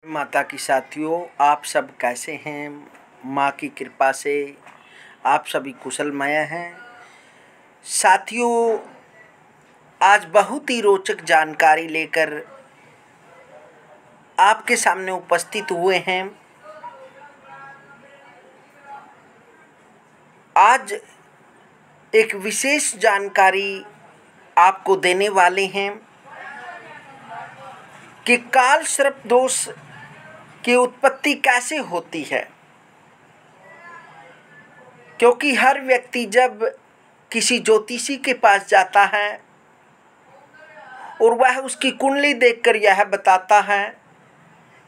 माता की साथियों, आप सब कैसे हैं? माँ की कृपा से आप सभी कुशलमय हैं। साथियों, आज बहुत ही रोचक जानकारी लेकर आपके सामने उपस्थित हुए हैं। आज एक विशेष जानकारी आपको देने वाले हैं कि काल सर्प दोष की उत्पत्ति कैसे होती है। क्योंकि हर व्यक्ति जब किसी ज्योतिषी के पास जाता है और वह उसकी कुंडली देखकर यह बताता है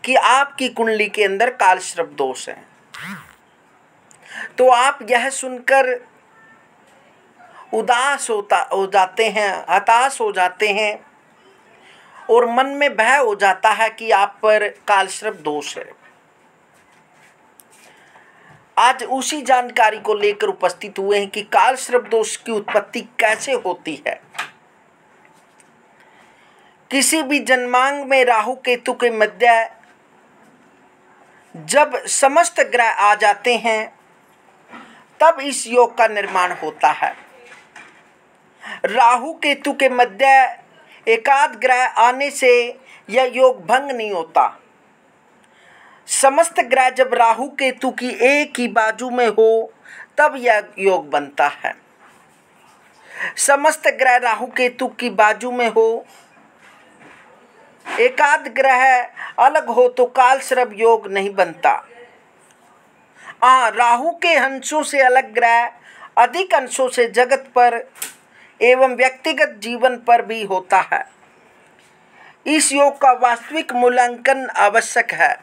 कि आपकी कुंडली के अंदर काल सर्प दोष है, तो आप यह सुनकर उदास हो जाते हैं, हताश हो जाते हैं और मन में भय हो जाता है कि आप पर काल सर्प दोष है। आज उसी जानकारी को लेकर उपस्थित हुए हैं कि काल सर्प दोष की उत्पत्ति कैसे होती है। किसी भी जन्मांग में राहु केतु के मध्य जब समस्त ग्रह आ जाते हैं तब इस योग का निर्माण होता है। राहु केतु के मध्य एकाध ग्रह आने से यह योग भंग नहीं होता। समस्त ग्रह जब राहु केतु की एक ही बाजू में हो तब यह योग बनता है। समस्त ग्रह राहु केतु की बाजू में हो, एकाध ग्रह अलग हो तो काल सर्प योग नहीं बनता। राहु के अंशों से अलग ग्रह अधिक अंशों से जगत पर एवं व्यक्तिगत जीवन पर भी होता है। इस योग का वास्तविक मूल्यांकन आवश्यक है।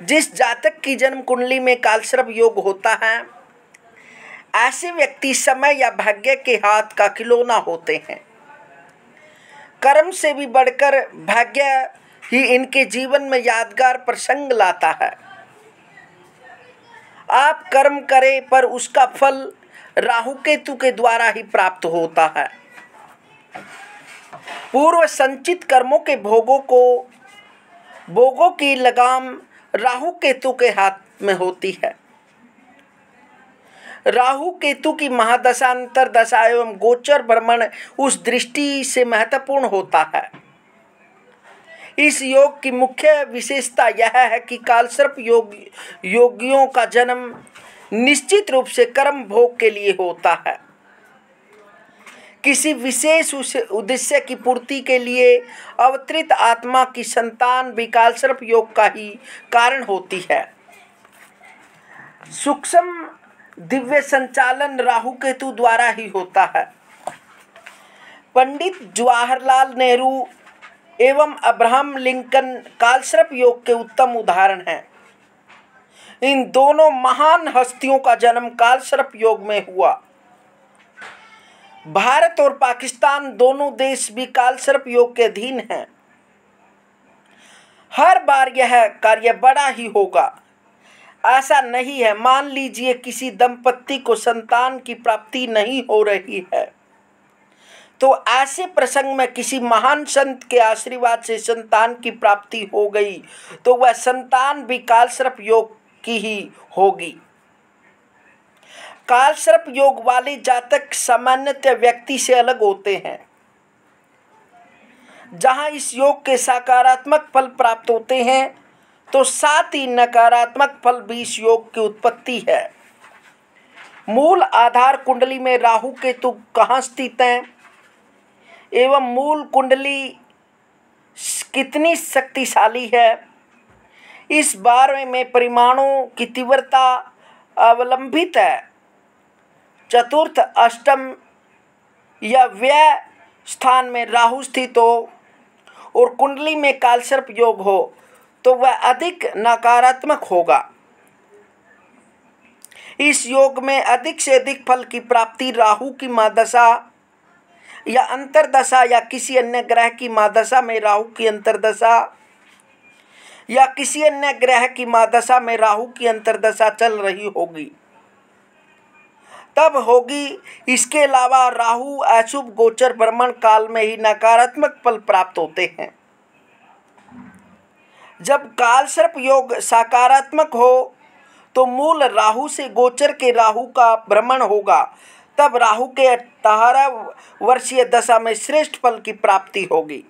जिस जातक की जन्म कुंडली में काल सर्प योग होता है, ऐसे व्यक्ति समय या भाग्य के हाथ का खिलौना होते हैं। कर्म से भी बढ़कर भाग्य ही इनके जीवन में यादगार प्रसंग लाता है। आप कर्म करें पर उसका फल राहु केतु के द्वारा ही प्राप्त होता है। पूर्व संचित कर्मों के भोगों की लगाम राहु केतु के हाथ में होती है। राहु केतु की महादशा, अंतरदशा एवं गोचर भ्रमण उस दृष्टि से महत्वपूर्ण होता है। इस योग की मुख्य विशेषता यह है कि काल सर्प योगियों का जन्म निश्चित रूप से कर्म भोग के लिए होता है। किसी विशेष उद्देश्य की पूर्ति के लिए अवतरित आत्मा की संतान भी काल सर्प योग का ही कारण होती है। सूक्ष्म दिव्य संचालन राहु केतु द्वारा ही होता है। पंडित जवाहरलाल नेहरू एवं अब्राहम लिंकन काल सर्प योग के उत्तम उदाहरण हैं। इन दोनों महान हस्तियों का जन्म काल सर्प योग में हुआ। भारत और पाकिस्तान दोनों देश भी काल सर्प योग के अधीन हैं। हर बार यह कार्य बड़ा ही होगा ऐसा नहीं है। मान लीजिए किसी दंपत्ति को संतान की प्राप्ति नहीं हो रही है, तो ऐसे प्रसंग में किसी महान संत के आशीर्वाद से संतान की प्राप्ति हो गई तो वह संतान भी काल सर्प योग की ही होगी। काल सर्प योग वाले जातक सामान्यतः व्यक्ति से अलग होते हैं। जहां इस योग के सकारात्मक फल प्राप्त होते हैं तो साथ ही नकारात्मक फल भी इस योग की उत्पत्ति है। मूल आधार कुंडली में राहु केतु कहाँ स्थित हैं एवं मूल कुंडली कितनी शक्तिशाली है, इस बारे में परिमाणों की तीव्रता अवलंबित है। चतुर्थ, अष्टम या व्यय स्थान में राहु स्थित हो और कुंडली में काल सर्प योग हो तो वह अधिक नकारात्मक होगा। इस योग में अधिक से अधिक फल की प्राप्ति राहु की महादशा या अंतरदशा या किसी अन्य ग्रह की महादशा में राहु की अंतरदशा या किसी अन्य ग्रह की महादशा में राहु की अंतरदशा चल रही होगी तब होगी। इसके अलावा राहु अशुभ गोचर भ्रमण काल में ही नकारात्मक फल प्राप्त होते हैं। जब कालसर्प योग सकारात्मक हो तो मूल राहु से गोचर के राहु का भ्रमण होगा। तब राहु के 18 वर्षीय दशा में श्रेष्ठ फल की प्राप्ति होगी।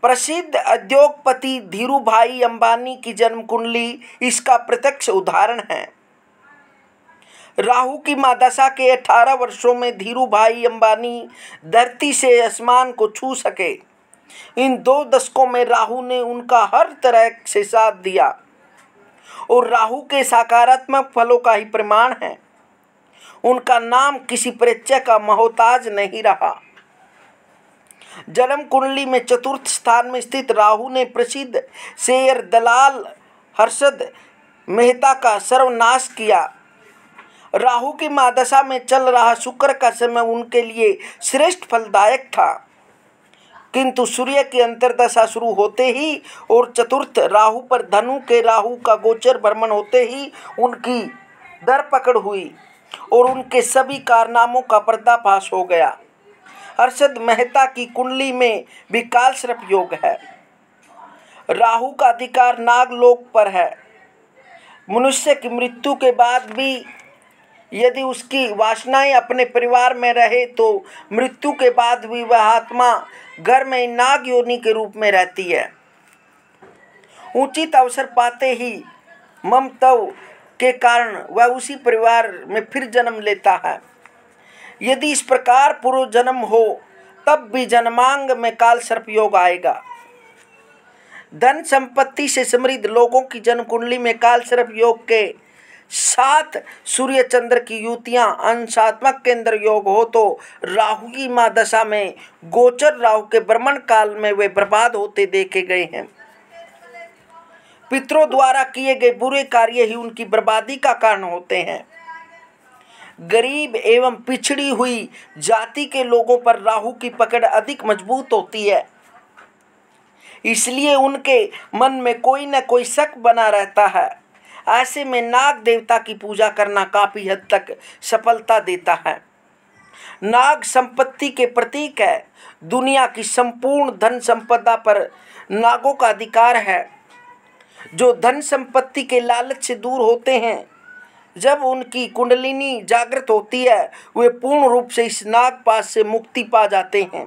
प्रसिद्ध उद्योगपति धीरूभाई अंबानी की जन्म कुंडली इसका प्रत्यक्ष उदाहरण है। राहु की महादशा के 18 वर्षों में धीरूभाई अंबानी धरती से आसमान को छू सके। इन 2 दशकों में राहु ने उनका हर तरह से साथ दिया और राहु के सकारात्मक फलों का ही प्रमाण है। उनका नाम किसी परिचय का मोहताज नहीं रहा। जन्म कुंडली में चतुर्थ स्थान में स्थित राहु ने प्रसिद्ध शेयर दलाल हर्षद मेहता का सर्वनाश किया। राहु की महादशा में चल रहा शुक्र का समय उनके लिए श्रेष्ठ फलदायक था, किंतु सूर्य की अंतर्दशा शुरू होते ही और चतुर्थ राहु पर धनु के राहु का गोचर भ्रमण होते ही उनकी धरपकड़ हुई और उनके सभी कारनामों का पर्दाफाश हो गया। हर्षद मेहता की कुंडली में भी कालसर्प योग है। राहु का अधिकार नागलोक पर है। मनुष्य की मृत्यु के बाद भी यदि उसकी वासनाएं अपने परिवार में रहे तो मृत्यु के बाद भी वह आत्मा घर में नाग योनि के रूप में रहती है। उचित अवसर पाते ही ममत्व के कारण वह उसी परिवार में फिर जन्म लेता है। यदि इस प्रकार पूर्व जन्म हो तब भी जन्मांग में कालसर्प योग आएगा। धन संपत्ति से समृद्ध लोगों की जन्म कुंडली में कालसर्प योग के 7 सूर्य चंद्र की युतियां अंशात्मक केंद्र योग हो तो राहु की महादशा में गोचर राहु के भ्रमण काल में वे बर्बाद होते देखे गए हैं। पितरों द्वारा किए गए बुरे कार्य ही उनकी बर्बादी का कारण होते हैं। गरीब एवं पिछड़ी हुई जाति के लोगों पर राहु की पकड़ अधिक मजबूत होती है, इसलिए उनके मन में कोई न कोई शक बना रहता है। ऐसे में नाग देवता की पूजा करना काफी हद तक सफलता देता है। नाग संपत्ति के प्रतीक है। दुनिया की संपूर्ण धन संपदा पर नागों का अधिकार है। जो धन संपत्ति के लालच से दूर होते हैं, जब उनकी कुंडलिनी जागृत होती है वे पूर्ण रूप से इस नागपाश से मुक्ति पा जाते हैं।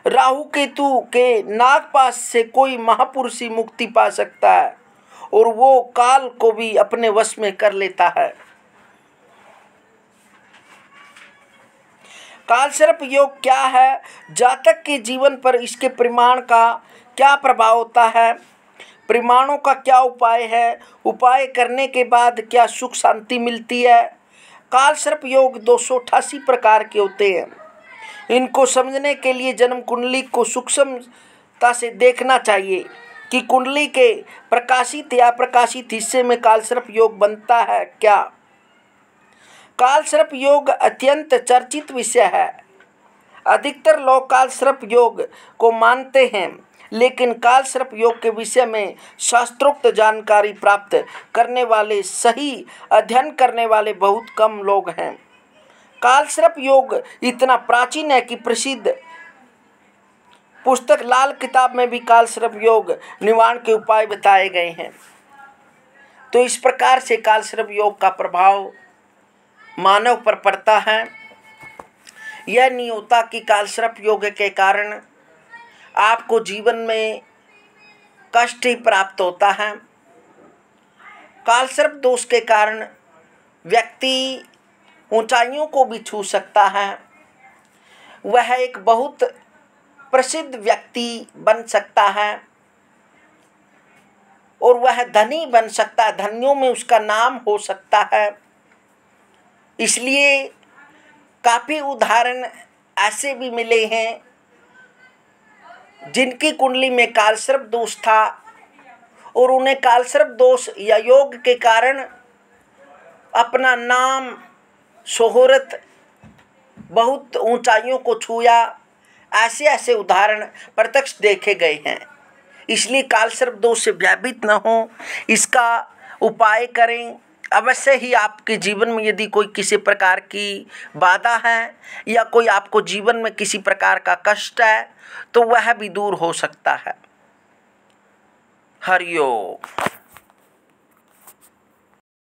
राहु केतु के नागपाश से कोई महापुरुष ही मुक्ति पा सकता है और वो काल को भी अपने वश में कर लेता है। कालसर्प योग क्या है? जातक के जीवन पर इसके परिमाण का क्या प्रभाव होता है? परिमाणों का क्या उपाय है? उपाय करने के बाद क्या सुख शांति मिलती है? कालसर्प योग 288 प्रकार के होते हैं। इनको समझने के लिए जन्म कुंडली को सूक्ष्मता से देखना चाहिए कि कुंडली के प्रकाशित या अप्रकाशित हिस्से में कालसर्प योग बनता है क्या। कालसर्प योग अत्यंत चर्चित विषय है। अधिकतर लोग कालसर्प योग को मानते हैं, लेकिन कालसर्प योग के विषय में शास्त्रोक्त जानकारी प्राप्त करने वाले, सही अध्ययन करने वाले बहुत कम लोग हैं। कालसर्प योग इतना प्राचीन है कि प्रसिद्ध पुस्तक लाल किताब में भी कालसर्प योग निवारण के उपाय बताए गए हैं। तो इस प्रकार से कालसर्प योग का प्रभाव मानव पर पड़ता है। यह नहीं होता कि कालसर्प योग के कारण आपको जीवन में कष्ट ही प्राप्त होता है। कालसर्प दोष के कारण व्यक्ति ऊंचाइयों को भी छू सकता है। वह एक बहुत प्रसिद्ध व्यक्ति बन सकता है और वह धनी बन सकता है, धनियों में उसका नाम हो सकता है। इसलिए काफ़ी उदाहरण ऐसे भी मिले हैं जिनकी कुंडली में कालसर्प दोष था और उन्हें कालसर्प दोष या योग के कारण अपना नाम, शोहरत, बहुत ऊंचाइयों को छूया। ऐसे ऐसे उदाहरण प्रत्यक्ष देखे गए हैं। इसलिए कालसर्प दोष से भयभीत न हो, इसका उपाय करें अवश्य ही आपके जीवन में यदि कोई किसी प्रकार की बाधा है या कोई आपको जीवन में किसी प्रकार का कष्ट है तो वह भी दूर हो सकता है। हरिओम।